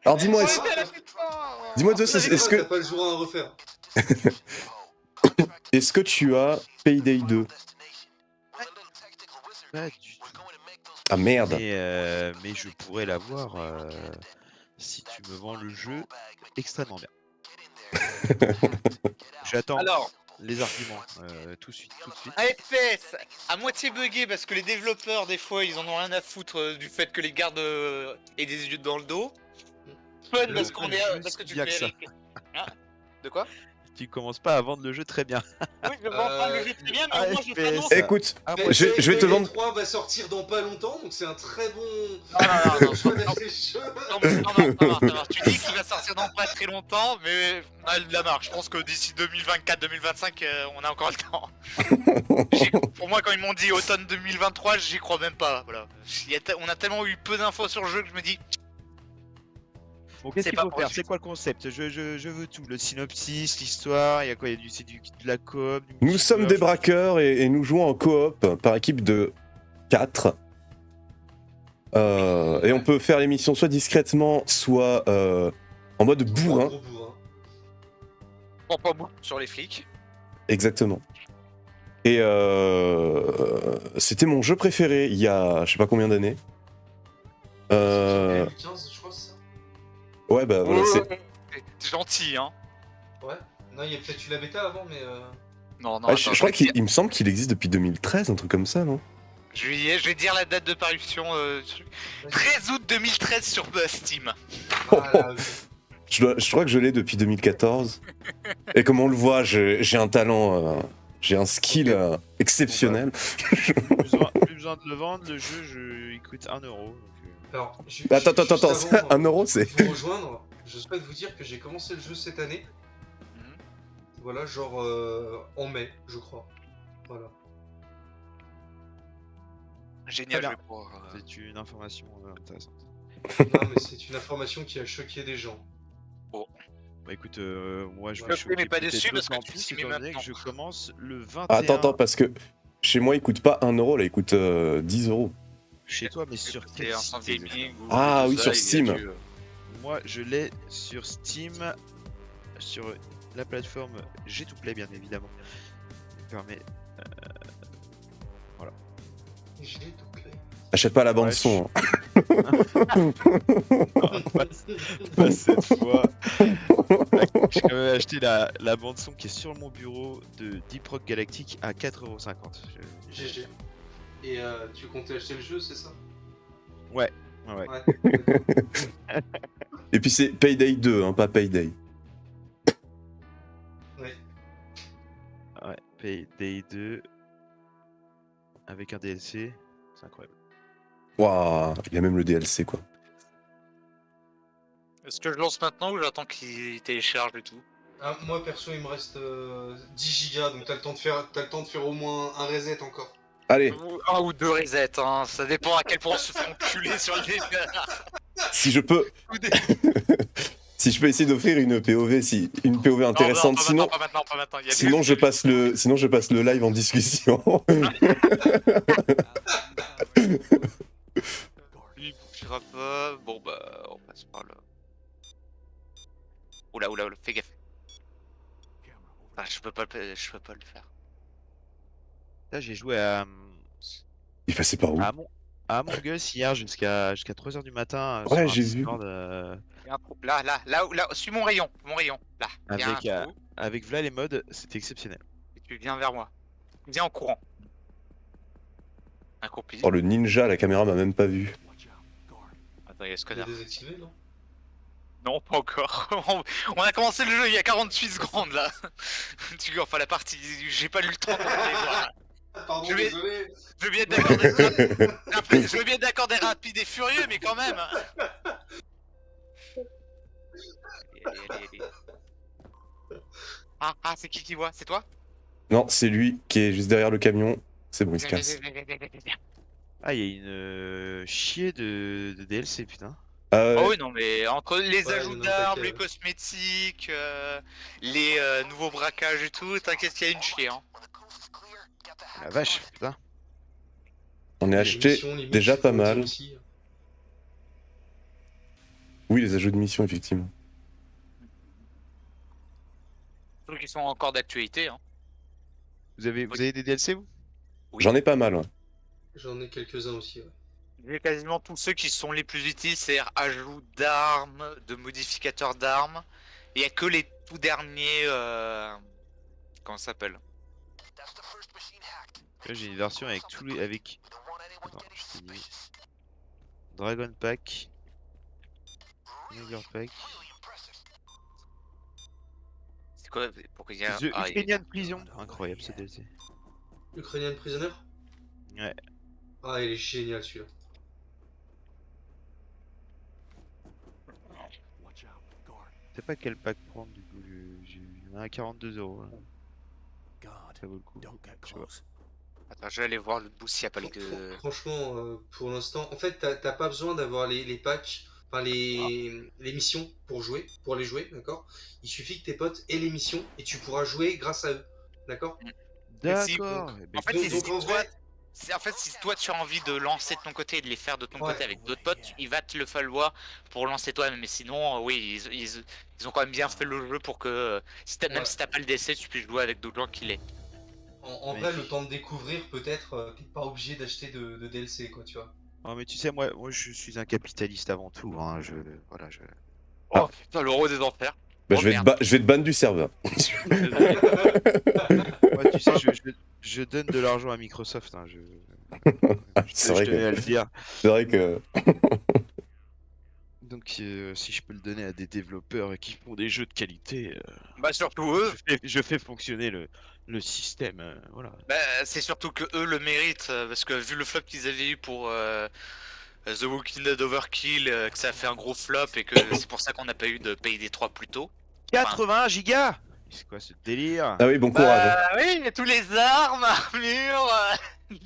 Alors dis-moi, Ouais, est-ce t'es à la fin de fin. dis-moi, Après, est-ce t'as que, pas le jour à refaire. est-ce que tu as Payday 2? Pas du tout. Ah merde. Mais je pourrais l'avoir si tu me vends le jeu extrêmement bien. J'attends Alors, les arguments tout de suite. un FPS à moitié buggé parce que les développeurs, des fois, ils en ont rien à foutre du fait que les gardes aient des yeux dans le dos. Fun Le- parce qu'on le est. jeu, Parce que c'est tu bien fais que ça. avec. Hein? De quoi? Tu commences pas à vendre le jeu très bien. Oui, je vends pas le jeu très bien, mais Ah, au moins je FPS. t'annonce. Écoute, Ah, moi, je vais te Payday vendre. 3 va sortir dans pas longtemps, donc c'est un très bon Non, choix non. d'acheter le jeu. Non. Tu dis qu'il va sortir dans pas très longtemps, mais on a de la marge. Je pense que d'ici 2024-2025, on a encore le temps. Pour moi, quand ils m'ont dit automne 2023, j'y crois même pas. Voilà. On a tellement eu peu d'infos sur le jeu que je me dis. Bon, qu'est-ce C'est qu'il pas faut pour faire? le C'est quoi le concept? Je veux tout. Le synopsis, l'histoire, il y a quoi? C'est de la coop. du Nous sommes des multijoueur, braqueurs et nous jouons en coop par équipe de 4. Et on peut faire l'émission soit discrètement, soit en mode bourrin. Gros bourrin. Prends pas beaucoup sur les flics. Exactement. Et c'était mon jeu préféré il y a je sais pas combien d'années. C'est sur 2015, je crois, c'est ça. Ouais, bah voilà, c'est. T'es gentil, hein. Ouais. Non, il y a peut-être eu la bêta avant, mais. Non, Ah, je crois qu'il me semble qu'il existe depuis 2013, un truc comme ça, non? Je vais dire la date de parution. 13 août 2013 sur Steam. Voilà, ok. Je crois que je l'ai depuis 2014. Et comme on le voit, j'ai un talent, j'ai un skill exceptionnel. plus besoin de le vendre. Le jeu, il coûte 1€. Donc, Alors, Attends, juste ça, avant, 1€, c'est. de vous rejoindre, je souhaite vous dire que j'ai commencé le jeu cette année. Mhm. Voilà, genre en mai, je crois. Voilà. Génial, Très je bien. vais pouvoir. c'est une information intéressante. Non, mais c'est une information qui a choqué des gens. Bah écoute, moi je Ouais. vais Choqué, mais choquer pas déçu peut-être parce que d'autant tu plus t'y mets étant donné que maintenant. je commence le 21. Attends, parce que chez moi, il coûte pas 1€, là, il coûte 10€. Chez toi, mais sur C'est quel Instant site Gaming ou Ah oui, Medusa, sur il y a Steam. du, Moi, je l'ai sur Steam, sur la plateforme G2Play, bien évidemment. Qui me permet. J'ai tout clé. Achète pas la bande Ouais, son. Pas cette fois. J'ai quand même acheté la bande-son qui est sur mon bureau de Deep Rock Galactic à 4,50€. GG. Et tu comptais acheter le jeu, c'est ça? Ouais. Ouais, d'accord. Et puis c'est Payday 2, hein, pas Payday. Ouais. Ouais, Payday 2 avec un DLC, c'est incroyable. Waouh, il y a même le DLC, quoi. Est-ce que je lance maintenant ou j'attends qu'il télécharge et tout? Ah, moi perso, il me reste 10 gigas, donc t'as le temps de faire au moins un reset encore. Allez, Ou un ou deux resets, hein. Ça dépend à quel point on se fait enculer sur les. si je peux, si je peux essayer d'offrir une POV, une POV intéressante, Non, pas maintenant. Il y a sinon je passe le live en discussion. Il bougira pas. Bon bah, on passe par là. Oula, fais gaffe. Ah, je peux pas le faire. Là, j'ai joué à Il passait par où? Among Us hier jusqu'à 3h du matin. Ouais, sur un j'ai vu. Discord, Il y a un trou. Là, suis mon rayon. Là, il y a un trou. avec Vla les mods, c'était exceptionnel. Et tu viens vers moi. Viens en courant. Un complice. Oh, le ninja, la caméra m'a même pas vu. Attends, il y a ce Il est connard. désactivé, non? Non, pas encore. On a commencé le jeu il y a 48 secondes là. Enfin, la partie. J'ai pas eu le temps de aller voir. Pardon, Je vais- désolé. Je veux bien être d'accord d'être rapide. Je veux bien être d'accord d'être rapide et furieux, mais quand même. Allez. Ah, c'est qui voit? C'est toi? Non, c'est lui qui est juste derrière le camion. C'est bon, il se casse. Ah, il y a une chier de DLC, putain. Oh oui, non, mais entre les Ouais, ajouts non, d'armes, t'inquiète. les cosmétiques, les nouveaux braquages et tout, t'inquiète qu'il y a une chier. Hein. La vache, putain. Ah, On est Les acheté missions, limite, déjà tu pas peux dire mal. aussi. Oui, les ajouts de mission, effectivement. Surtout qu'ils sont encore d'actualité. Hein. Vous avez des DLC, vous? Oui. J'en ai pas mal, ouais. J'en ai quelques-uns aussi. Ouais. J'ai quasiment tous ceux qui sont les plus utiles, c'est-à-dire ajout d'armes, de modificateurs d'armes. Il y a que les tout derniers. Comment ça s'appelle? Là, j'ai une version avec tous les. Avec. Attends, je te dis. Dragon Pack. Meilleur Pack. C'est quoi? Pourquoi il y a. The Ah, Ukrainian Prison. Incroyable ce DLC. Ukrainian Prisoner? Ouais. Ah, il est génial celui-là. Je sais pas quel pack prendre du coup. Il y en a à 42 €. Ça vaut le coup. Je sais pas. Attends, je vais aller voir le bout s'il n'y a pas le. Franchement, pour l'instant, en fait, t'as pas besoin d'avoir les packs, enfin les missions pour jouer, pour les jouer, d'accord? Il suffit que tes potes aient les missions et tu pourras jouer grâce à eux, d'accord? D'accord. donc- Eh ben, En fait, Donc, si donc, en toi, vrai, si toi tu as envie de lancer de ton côté et de les faire de ton Ouais. côté avec d'autres potes, il va te le falloir pour lancer toi-même. Mais sinon, oui, ils ont quand même bien fait le jeu pour que même Ouais. si t'as pas le DC, tu puisses jouer avec d'autres gens qui l'aient. en Mais- vrai, le temps de découvrir, peut-être, t'es pas obligé d'acheter de DLC, quoi, tu vois. Oh, mais tu sais, moi je suis un capitaliste avant tout. Hein. Voilà, je. Ah. Oh putain, le roi des enfers. Bah, Oh, je vais merde. je vais te ban du serveur. Désolé. Moi, tu sais, je donne de l'argent à Microsoft. Hein. C'est Je vrai tenais que. à le dire. C'est vrai que. Donc, si je peux le donner à des développeurs qui font des jeux de qualité, Bah surtout eux. je fais fonctionner le système. Voilà. Bah, c'est surtout que eux le méritent parce que vu le flop qu'ils avaient eu pour The Walking Dead Overkill, que ça a fait un gros flop et que c'est pour ça qu'on n'a pas eu de Payday 3 plus tôt. 80 gigas! C'est quoi ce délire? Ah oui, bon courage. hein. Bah oui, il y a tous les armes, armures,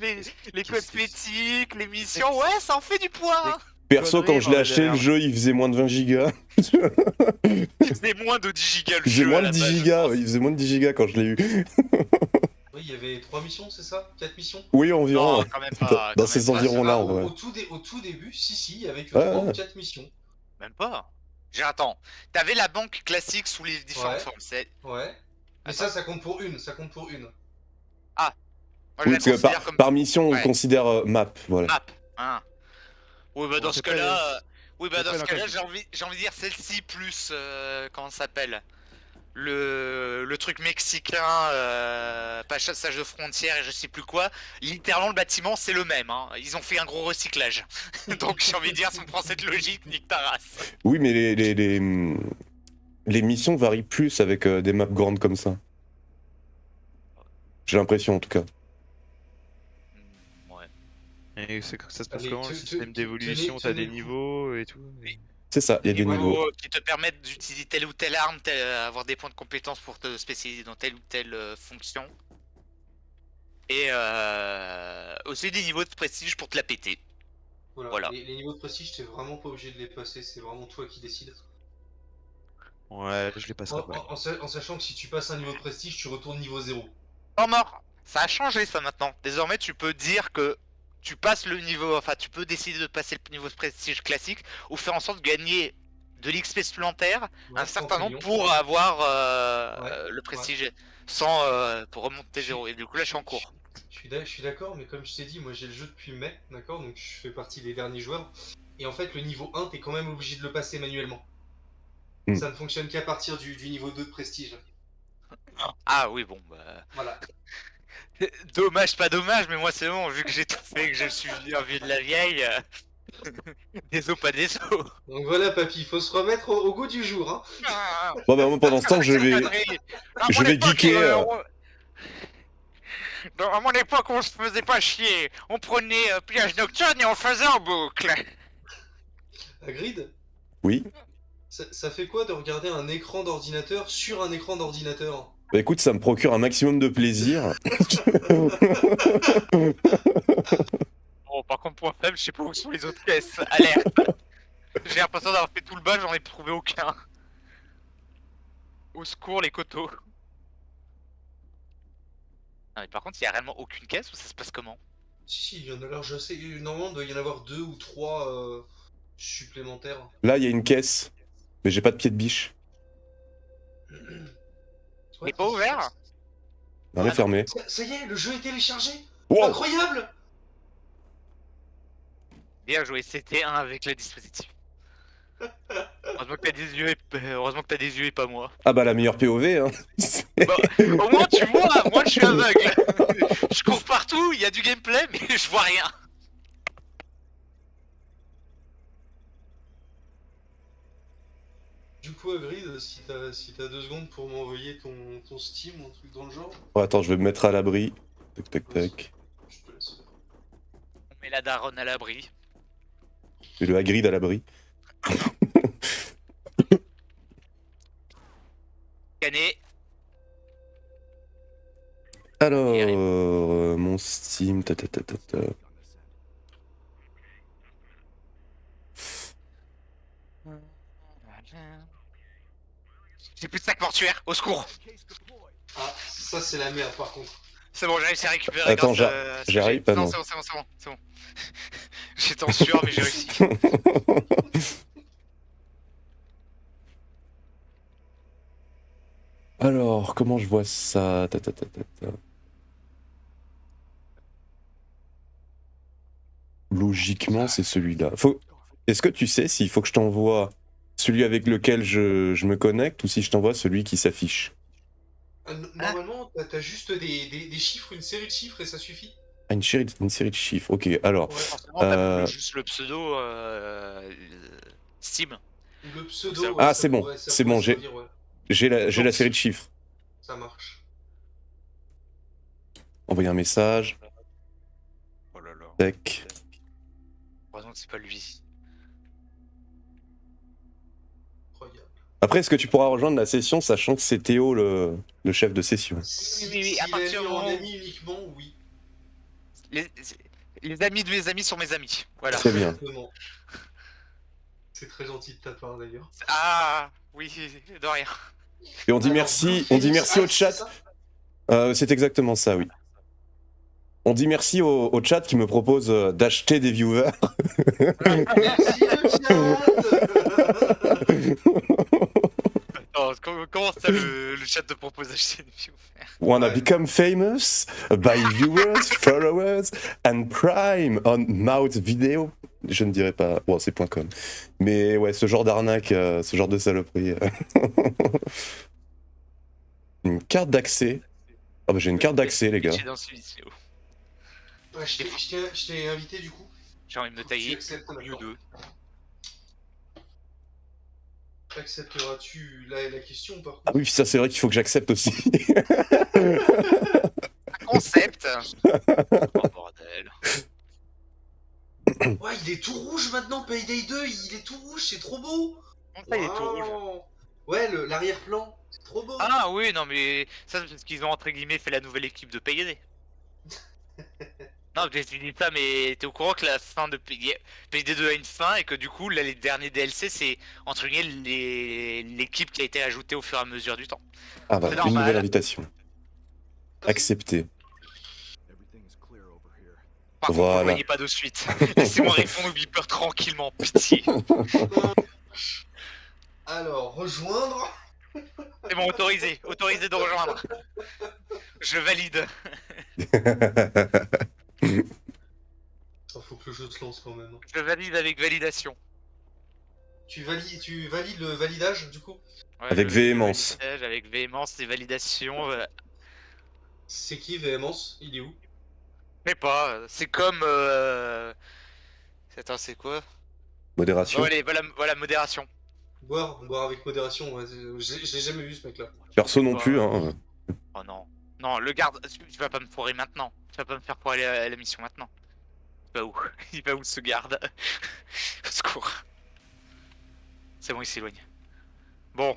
les Qu'est-ce que cosmétiques, les missions, ouais, ça en fait du poids. Hein. Perso, quand je l'ai conneries, acheté, le bordel. jeu il faisait moins de 20 gigas. Il faisait moins de 10 gigas le Il faisait jeu. moins à de la 10 base, je gigas. pense. Ouais, il faisait moins de 10 gigas quand je l'ai eu. Oui, il y avait 3 missions, c'est ça? 4 missions? Oui, environ. Non, ouais. quand même pas. Dans quand ces même pas. environs-là, en au, vrai. au tout début, si, il y avait que Ouais, 3 ouais. ou 4 missions. Même pas. Attends, t'avais la banque classique sous les différentes Ouais. formes. C'est. Ouais. Mais Attends. ça compte pour une, ça compte pour une. Moi, je Oui, la parce que considère comme par mission, on Ouais. considère map. Voilà. map. Hein. Oui, bah Bon, dans ce c'est pas cas-là, oui, bah c'est dans pas ce dans cas-là, quel- j'ai envie de dire celle-ci plus comment ça s'appelle le truc mexicain, pas chassage de frontières et je sais plus quoi. Littéralement, le bâtiment c'est le même. Hein. Ils ont fait un gros recyclage. Donc j'ai envie de dire, si on prend cette logique, nique ta race. Oui, mais les missions varient plus avec des maps grandes comme ça. J'ai l'impression, en tout cas. Ouais. Et ça se passe Allez, comment le système d'évolution? T'as des tenez le coup. niveaux et tout? Oui. C'est ça, il y a des niveaux. Qui te permettent d'utiliser telle ou telle arme, avoir des points de compétence pour te spécialiser dans telle ou telle fonction. Et aussi des niveaux de prestige pour te la péter. Voilà. Les niveaux de prestige, t'es vraiment pas obligé de les passer, c'est vraiment toi qui décides. Ouais, je les passerai En, pas. en sachant que si tu passes un niveau de prestige, tu retournes niveau 0. Non, mort. Ça a changé ça maintenant. Désormais, tu peux dire que tu passes le niveau, enfin, tu peux décider de passer le niveau de prestige classique ou faire en sorte de gagner de l'XP supplémentaire, un certain nombre pour avoir le prestige sans pour remonter 0. Et du coup, là, je suis en cours. Je suis d'accord, mais comme je t'ai dit, moi j'ai le jeu depuis mai, d'accord? Donc je fais partie des derniers joueurs. Et en fait, le niveau 1, t'es quand même obligé de le passer manuellement. Mm. Ça ne fonctionne qu'à partir du niveau 2 de prestige. Ah oui, bon, bah. Voilà. Dommage, pas dommage, mais moi c'est bon, vu que j'ai tout fait, que je suis un vieux de la vieille. Des os, pas des os. Donc voilà, papy, il faut se remettre au goût du jour. Hein. Bon, bah, moi, pendant ce temps, je vais geeker. À mon époque, on se faisait pas chier. On prenait Pillage Nocturne et on faisait en boucle. Hagrid, Oui. ça fait quoi de regarder un écran d'ordinateur sur un écran d'ordinateur? Bah, écoute, ça me procure un maximum de plaisir. Bon, par contre, point faible, je sais pas où sont les autres caisses. Alerte. J'ai l'impression d'avoir fait tout le bal, j'en ai trouvé aucun. Au secours, les coteaux. Ah, mais par contre, il y a réellement aucune caisse ou ça se passe comment? Si, il y en a là, je sais, normalement il doit y en avoir 2 ou 3 supplémentaire. Là, il y a une caisse, mais j'ai pas de pied de biche. Il est pas ouvert? Non, elle est fermée. Ça y est, le jeu est téléchargé. Wow. Incroyable. Bien joué, c'était un avec le dispositif. Heureusement que t'as des yeux et pas moi. Ah bah la meilleure POV, hein. Bah, au moins tu vois, moi je suis aveugle. Je cours partout, il y a du gameplay, mais je vois rien. Du coup, Grid, si t'as 2 secondes pour m'envoyer ton Steam ou un truc dans le genre, Oh, attends, je vais me mettre à l'abri. Tac, tac, tac. je te laisse faire. On met la daronne à l'abri. Et le Hagrid à l'abri. Canet. Alors, mon Steam, ta ta ta ta ta. J'ai plus de sac mortuaire, au secours. Ah, ça c'est la merde par contre. C'est bon, j'ai réussi à récupérer. Attends, grâce à ce que j'arrive. j'ai- Ah, non. c'est bon. J'étais en sueur, mais j'ai réussi. Alors, comment je vois ça? Ta, ta, ta, ta, ta. Logiquement, c'est celui-là. Est-ce que tu sais s'il faut que je t'envoie celui avec lequel je me connecte ou si je t'envoie celui qui s'affiche? Normalement, t'as juste des chiffres, une série de chiffres et ça suffit. Ah, une série de chiffres. Ok, alors. Ouais. Forcément, t'as Euh, juste le pseudo Steam. Le pseudo. Ah, ouais, c'est ça bon, pourrait- ça c'est pourrait bon, servir, ouais. j'ai la Donc, série de chiffres. Ça marche. Envoyer un message. Oh là là. Tac. Heureusement que c'est pas lui. Incroyable. Après, est-ce que tu pourras rejoindre la session sachant que c'est Théo le chef de session? Oui, à S'il partir est du mis en moment où- ami uniquement, oui. Les amis de mes amis sont mes amis. Voilà. Très bien. Exactement. C'est très gentil de ta part d'ailleurs. Ah oui, de rien. Et on dit Alors, merci, Blue on dit Phoenix merci au Ice, chat. c'est ça C'est exactement ça, oui. On dit merci au chat qui me propose d'acheter des viewers. Merci le chat. Attends, comment ça le chat te propose d'acheter des viewers? Wanna Ouais. become famous by viewers, followers and prime on Mouth Video. Je ne dirais pas. Bon, c'est .com. Mais ouais, ce genre d'arnaque, ce genre de saloperie. Une carte d'accès. Ah bah j'ai une carte d'accès, les gars. J'ai dans ce vidéo. Ouais, je t'ai invité du coup. J'ai envie de me Faut que tu tailler. acceptes, You d'accord. 2. Accepteras-tu la question par contre? Ah oui, ça c'est vrai qu'il faut que j'accepte aussi. Concept. Oh bordel. Ouais, il est tout rouge maintenant, Payday 2, il est tout rouge, c'est trop beau. Comment ça, il est tout rouge? Waouh. Ouais, l'arrière-plan, c'est trop beau. Ah oui, non mais ça c'est parce qu'ils ont entre guillemets fait la nouvelle équipe de PayD. Non, j'ai dit ça, mais t'es au courant que la fin de PayD 2 a une fin et que du coup, là, les derniers DLC, c'est entre guillemets l'équipe qui a été ajoutée au fur et à mesure du temps. Ah bah, C'est une normal. nouvelle invitation. Accepté. Par contre, Voilà. vous voyez pas de suite. Laissez-moi répondre au beeper tranquillement, pitié. Alors, rejoindre. C'est bon, autorisé de rejoindre. Je valide. Faut que le jeu se lance quand même. Je valide avec validation. Tu valides le validage du coup? Ouais, Avec je- véhémence. Avec véhémence et validation. C'est qui Véhémence? Il est où? Je sais pas, c'est comme. Attends, c'est quoi? Modération. Voilà, modération. Boire avec modération, ouais, je l'ai jamais vu ce mec là. Perso non plus, hein. Oh non. Non, le garde, tu vas pas me foirer maintenant. Tu vas pas me faire pour aller à la mission maintenant. Il va où? Il va où ce garde? Au secours. C'est bon, il s'éloigne. Bon,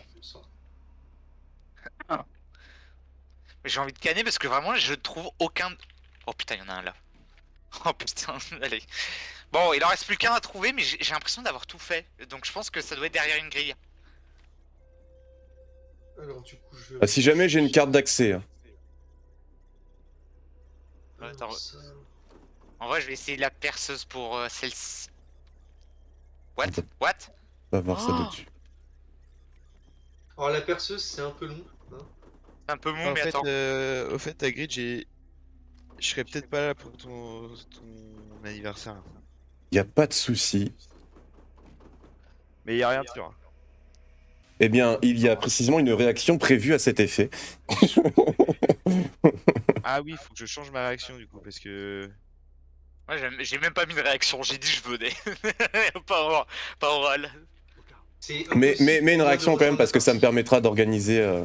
j'ai envie de canner parce que vraiment je trouve aucun. Oh putain, il y en a un là. Oh putain, allez. Bon, il en reste plus qu'un à trouver, mais j'ai l'impression d'avoir tout fait. Donc je pense que ça doit être derrière une grille. Alors du coup je... Ah, si jamais j'ai une carte d'accès. Hein. Attends, ça... en vrai, je vais essayer la perceuse pour celle-ci. What? What? On va voir ça Oh. dessus. Alors la perceuse, c'est un peu long. Hein. C'est un peu mou, En mais fait, attends. au fait, Hagrid, je serais peut-être pas là pour ton anniversaire. Y a pas de souci. Mais y a rien de sûr. Eh bien, il y a précisément une réaction prévue à cet effet. Ah oui, faut que je change ma réaction du coup, parce que... Moi, j'ai même pas mis de réaction, j'ai dit je venais. Pas oral. C'est Mais impossible une pour moi de réaction quand même, rejoindre parce la que ça me partie. permettra d'organiser.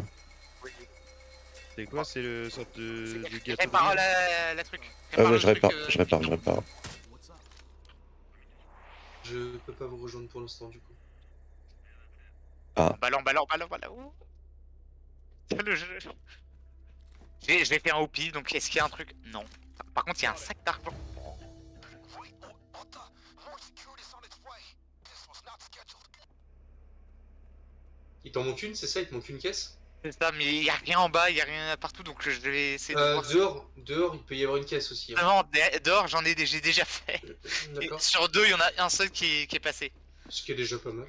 C'est quoi? C'est le sorte de gâteau Répare brillant. la truc. Ah Répare ouais, le je truc, répare, euh, je répare, je bidon. répare. Je peux pas vous rejoindre pour l'instant du coup. Ballant. Ouh. Le jeu. J'ai fait un OP, donc est-ce qu'il y a un truc? Non. Par contre, il y a un sac d'argent. Il t'en manque une, c'est ça? Il te manque une caisse? C'est ça, mais il y a rien en bas, il y a rien partout, donc je vais essayer de voir. Dehors, il peut y avoir une caisse aussi. Hein. Non, dehors, j'ai déjà fait. Et D'accord. sur deux, il y en a un seul qui est passé. Ce qui est déjà pas mal.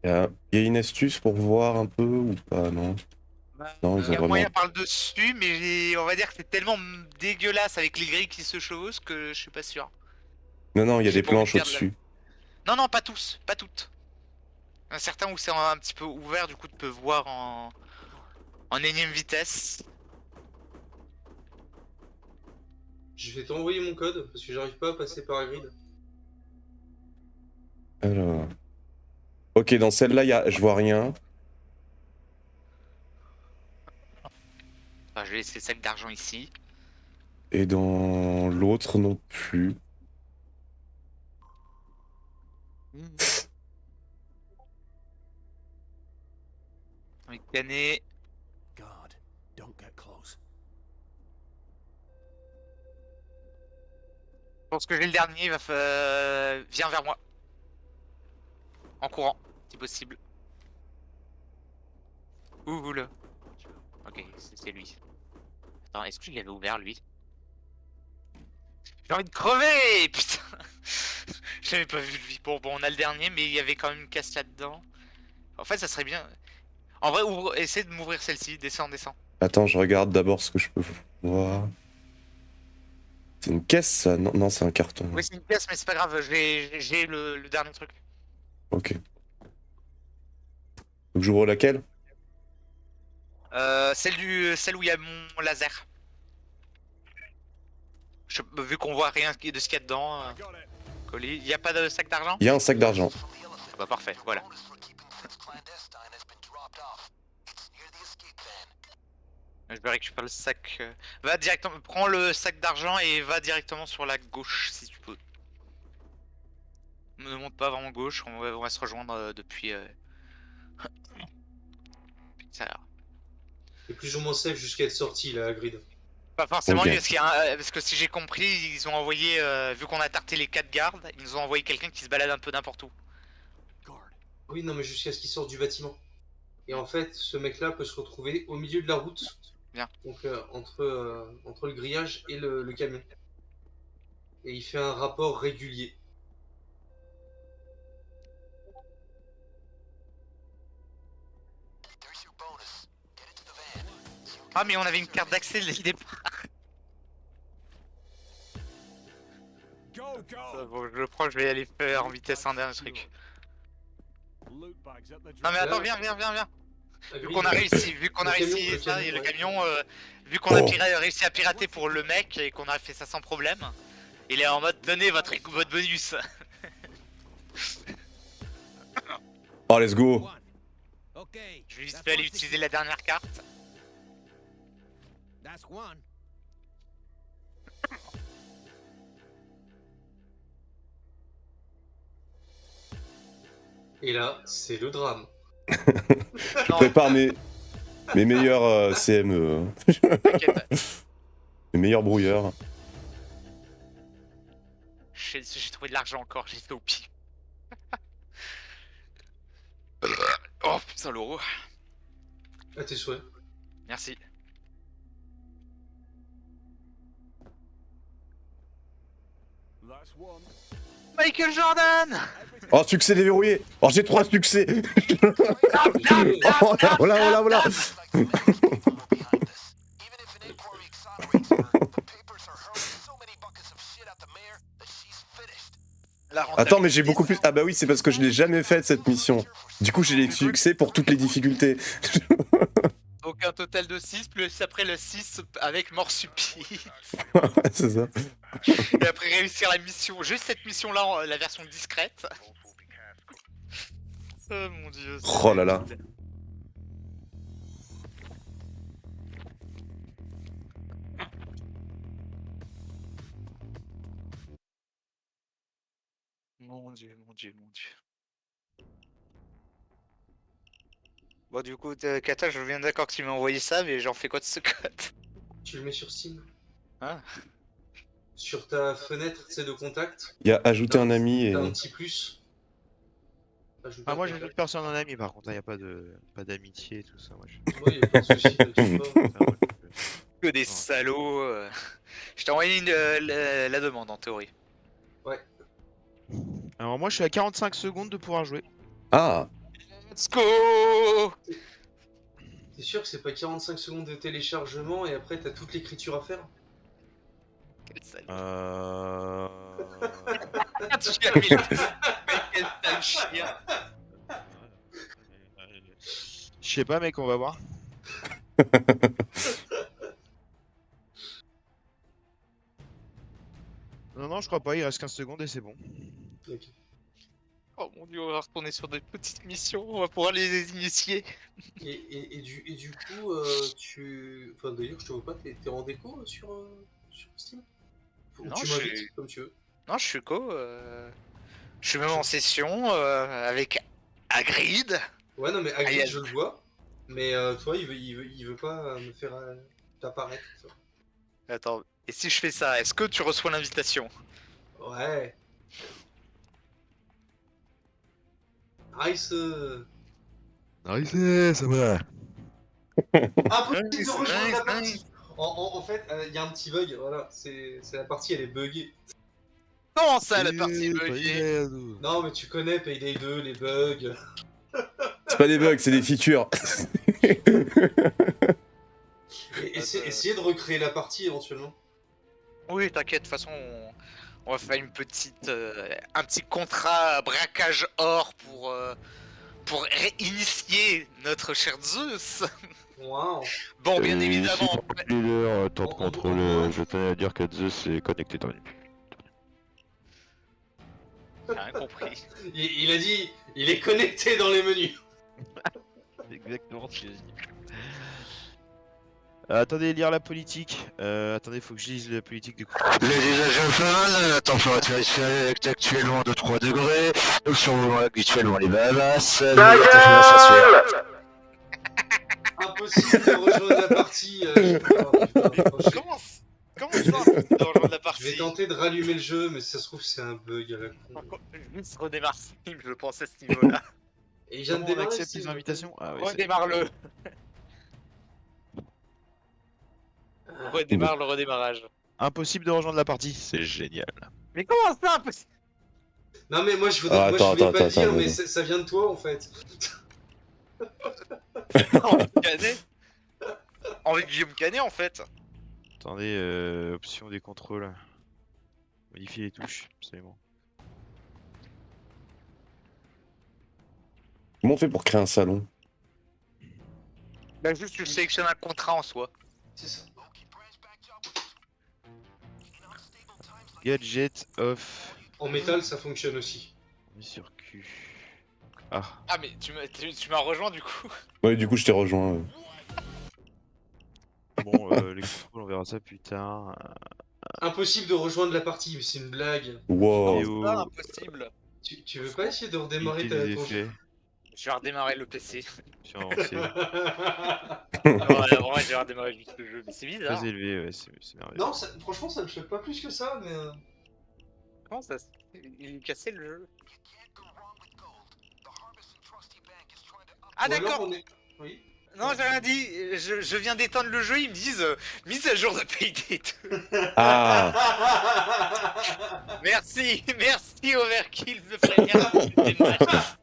Il y a une astuce pour voir un peu ou pas, non? Non, ils Il ont y a vraiment. moyen par le dessus, mais on va dire que c'est tellement dégueulasse avec les grilles qui se chevauchent que je suis pas sûr. Non, il y a J'ai des pas envie de planches perdre la- au-dessus. Non, pas tous, pas toutes. Il y en a certains où c'est un petit peu ouvert, du coup tu peux voir en énième vitesse. Je vais t'envoyer mon code parce que j'arrive pas à passer par Hagrid. Alors. Ok, dans celle-là, je vois rien. Enfin, je vais laisser le sac d'argent ici. Et dans l'autre non plus. On va scanner. God, don't get close. Je pense que j'ai le dernier, viens vers moi. En courant, si possible. Ouh là. Ok, c'est lui. Attends, est-ce que je l'avais ouvert lui? J'ai envie de crever, putain. J'avais pas vu lui. Bon, on a le dernier, mais il y avait quand même une caisse là-dedans. En fait, ça serait bien. En vrai, essaie de m'ouvrir celle-ci. Descends. Attends, je regarde d'abord ce que je peux voir. C'est une caisse, ça? Non, c'est un carton. Oui, c'est une caisse, mais c'est pas grave. J'ai le dernier truc. Ok. Donc j'ouvre laquelle? Celle où il y a mon laser. Vu qu'on voit rien de ce qu'il y a dedans. Colis. Il y a pas de sac d'argent? Il y a un sac d'argent. Ah bah parfait, voilà. Je vais récupérer le sac. Va directement, prends le sac d'argent et va directement sur la gauche si tu peux. Ne monte pas vraiment gauche, on va se rejoindre depuis. Ça a l'air. C'est plus ou moins safe jusqu'à être sorti là, Hagrid. Pas forcément Ok. lui, parce que si j'ai compris, ils ont envoyé, vu qu'on a tarté les 4 gardes, ils nous ont envoyé quelqu'un qui se balade un peu n'importe où. Guard. Oui, non, mais jusqu'à ce qu'il sorte du bâtiment. Et en fait, ce mec-là peut se retrouver au milieu de la route. Bien. Donc entre le grillage et le camion. Et il fait un rapport régulier. Ah mais on avait une carte d'accès dès le départ. Go, go. Bon, je le prends, je vais aller faire en vitesse un dernier truc. Loot bags at the Non mais attends, Ouais. viens. Vu Hagrid, qu'on a réussi, Le ça, et le camion, camion, vu qu'on a Oh. réussi à pirater pour le mec et qu'on a fait ça sans problème, il est en mode donnez votre bonus. Oh, let's go! Okay. Je vais juste aller utiliser la dernière carte. That's one. Et là, c'est le drame. Je prépare mes meilleurs CME. T'inquiète. Mes meilleurs brouilleurs. J'ai trouvé de l'argent encore, j'ai fait au pire. Oh putain l'euro. À tes souhaits. Merci. That's one. Michael Jordan. Oh, succès déverrouillé. Oh, j'ai 3 succès. Oh là, oh là, oh là, oh là. La Attends, mais j'ai rentabilité, beaucoup plus. Ah bah oui, c'est parce que je l'ai jamais faite cette mission. Du coup, j'ai les succès pour toutes les difficultés. Donc un total de 6, plus après le 6 avec mort subite. C'est ça. Et après réussir la mission, juste cette mission-là, la version discrète. Oh mon dieu. Oh là là. Mon dieu, mon dieu, mon dieu. Bon du coup, Kata, je viens d'accord que tu m'as envoyé ça, mais j'en fais quoi de ce code? Tu le mets sur Steam. Hein? Sur ta fenêtre, c'est de contact. Il y a ajouté un ami et. T'as un petit plus. Ajoute Ah, un moi j'ai contact. d'autres personnes en ami par contre, il n'y a pas d'amitié et tout ça. Moi, Ouais, y a pas de soucis, t'inquiète pas. Que des salauds. Je t'ai envoyé la demande en théorie. Alors moi je suis à 45 secondes de pouvoir jouer. Ah. Let's go! T'es sûr que c'est pas 45 secondes de téléchargement et après t'as toute l'écriture à faire? Quel salaud. Tu as mis quel sale chien. Je sais pas mec, on va voir. Non, je crois pas, il reste 15 secondes et c'est bon. Ok. Oh mon dieu, on va retourner sur des petites missions, on va pouvoir les initier. Et du coup, tu. Enfin, d'ailleurs, je te vois pas, t'es en déco sur Steam? Ou Non, tu je m'invites, suis- comme tu veux. Non, je suis co. Je suis même en session avec Hagrid. Ouais, non, mais Hagrid, Aïe, aïe. je le vois. Mais toi, il veut pas me faire t'apparaître. ça. Attends, et si je fais ça, est-ce que tu reçois l'invitation? Ouais. Nice. Nice, ça va. Impossible Nice, de rejoindre nice, la partie. nice. En fait, il y a un petit bug. Voilà, c'est la partie, elle est buggée. Comment ça, la partie buggée? Non, mais tu connais Payday 2, les bugs. C'est pas des bugs, c'est des features. Essayez de recréer la partie éventuellement. Oui, t'inquiète, de toute façon, on va faire une un petit contrat braquage or pour réinitier notre cher Zeus. Waouh. Bon, bien Et évidemment, si leader, temps de On- contrôle, on- je tenais à dire que Zeus est connecté dans une j'ai rien compris. Il a dit, il est connecté dans les menus. Exactement ce que j'ai dit. Attendez, lire la politique. Attendez, faut que je lise la politique du coup. Ladies and gentlemen, la température est actuellement de 3 degrés. Nous survolons habituellement les Bahamas. Impossible de rejoindre la partie. Comment ça, dans le jeu de la Je partie? vais tenter de rallumer le jeu, mais ça se trouve c'est un bug à la con. Juste redémarre Steam, je pense à ce niveau-là. Et il vient de Comment on démarrer. accepte Steam. les invitations? Ah oui, c'est- Redémarre-le. Redémarre le redémarrage. Impossible de rejoindre la partie, c'est génial. Mais comment ça, impossible? Non mais moi je voulais, Ah, moi, je attends, voulais attends, pas le dire, attends, mais vas-y. ça vient de toi en fait. Envie de canner. Envie de Guillaume Canet en fait. Attendez, option des contrôles. Modifier les touches, absolument. Comment on fait pour créer un salon? Bah juste tu sélectionnes un contrat en soi. C'est ça. Gadget off. En métal ça fonctionne aussi. Mis sur Q. Ah, Ah mais tu m'as rejoint du coup. Ouais, du coup, je t'ai rejoint. bon, les contrôles, on verra ça plus tard. Impossible de rejoindre la partie, mais c'est une blague. Wow. Vidéo, Ah, impossible. Tu veux pas essayer de redémarrer unité des ton jeu? effets, Je vais redémarrer le PC. option avancée. En vrai, je vais redémarrer juste le jeu, mais c'est bizarre. Très élevé, ouais, c'est merveilleux. Non, franchement ça me choque pas plus que ça, mais... Comment ça il est cassé le jeu? Ah Ou alors, d'accord. on est... Oui. Non, j'ai rien dit. Je viens d'éteindre le jeu, ils me disent mise à jour de Payday 2. Ah. Merci, merci. Qui overkill the première des matchs.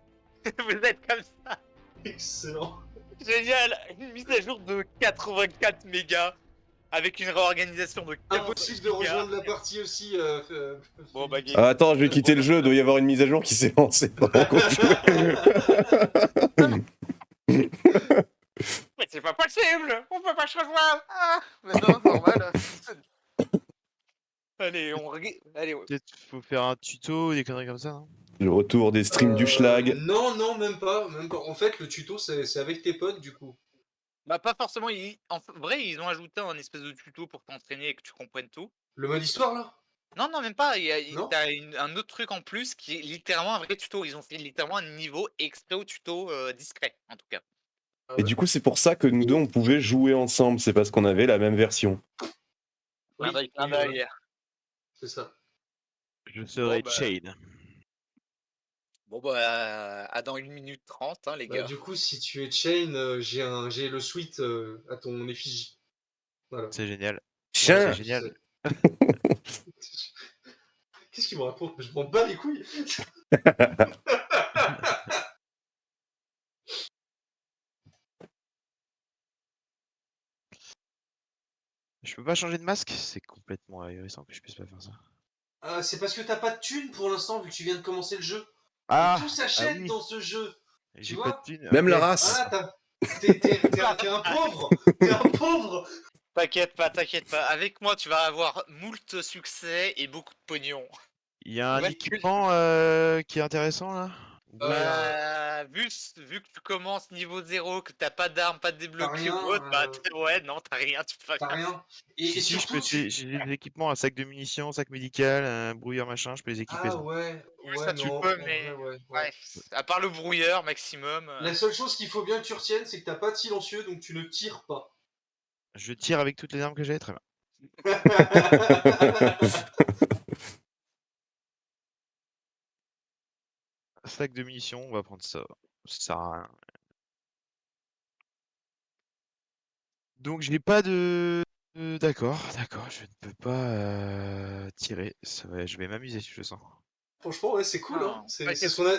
Vous êtes comme ça. Excellent. Génial. Une mise à jour de 84 mégas avec une réorganisation de 15 Impossible de mégas. rejoindre la partie aussi. Bon, bah, game. Ah, attends, je vais quitter le jeu, il doit y avoir une mise à jour qui s'est lancée pendant qu'on joue. Mais c'est pas possible. On peut pas se rejoindre. Ah, mais non, normal. Allez, allez. Peut-être faut faire un tuto ou des conneries comme ça, non? Le retour des streams du schlag. Non, même pas. En fait, le tuto, c'est avec tes potes, du coup. Bah, pas forcément. En vrai, ils ont ajouté un espèce de tuto pour t'entraîner et que tu comprennes tout. Le mode histoire, là? Non, même pas. Non. T'as un autre truc en plus qui est littéralement un vrai tuto. Ils ont fait littéralement un niveau exprès au tuto discret, en tout cas. Ah Et ouais. du coup, c'est pour ça que nous deux, on pouvait jouer ensemble. C'est parce qu'on avait la même version. Oui, Clin oui, d'œil. voilà, c'est ça. Je serai bah, Chain. Bon, bah, à dans 1 minute 30, hein, les Bah, gars. du coup, si tu es Chain, j'ai le suite à ton effigie. Voilà. C'est génial. Chien. C'est génial. Qu'est-ce qu'il me raconte? Je m'en bats les couilles. Je peux pas changer de masque? C'est complètement ahurissant que je puisse pas faire ça. C'est parce que t'as pas de thunes pour l'instant, vu que tu viens de commencer le jeu. Ah, Et tout s'achète oui. dans ce jeu. J'ai tu pas vois de thune. Même ok. la race. Voilà, t'es un pauvre. T'es un pauvre. T'inquiète pas. Avec moi, tu vas avoir moult succès et beaucoup de pognon. Il y a un Ouais, équipement qui est intéressant là? Bah, vu que tu commences niveau 0, que t'as pas d'armes, pas de débloqué rien, ou autre, bah ouais, non, t'as rien, tu peux pas T'as faire ça. rien. Et Si, je surtout, peux, j'ai des équipements, un sac de munitions, un sac médical, un brouilleur machin, je peux les équiper. Ah ça. ouais, Ça, mais tu en peux, vrai, mais ouais. ouais, à part le brouilleur maximum. La seule chose qu'il faut bien que tu retiennes, c'est que t'as pas de silencieux, donc tu ne tires pas. Je tire avec toutes les armes que j'ai, très bien. Sac de munitions, on va prendre ça. Ça sert à rien. Donc j'ai pas de... D'accord, je ne peux pas tirer. Je vais m'amuser, je sens. Franchement, ouais, c'est cool, hein. Non, C'est ouais, ce qu'on a.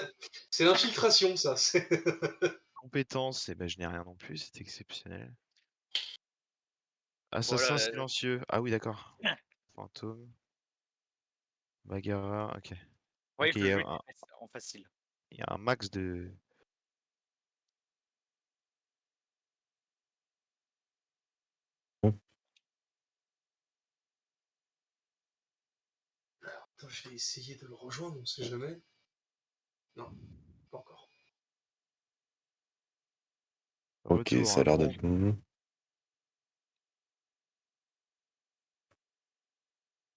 C'est l'infiltration, ça. Compétences, eh ben, je n'ai rien non plus, c'est exceptionnel. Assassin voilà. silencieux. Ah oui, d'accord. Fantôme. Bagarreur, ok. Ouais, Ok, il faut jouer en facile. il y a un max de... Attends, je vais essayer de le rejoindre, on sait jamais. Non, pas encore. Ok, Retour, ça a hein, l'air bon. d'être bon.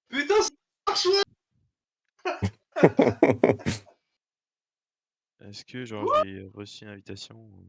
Putain, ça marche, ouais. Est-ce que genre j'ai reçu une invitation ou...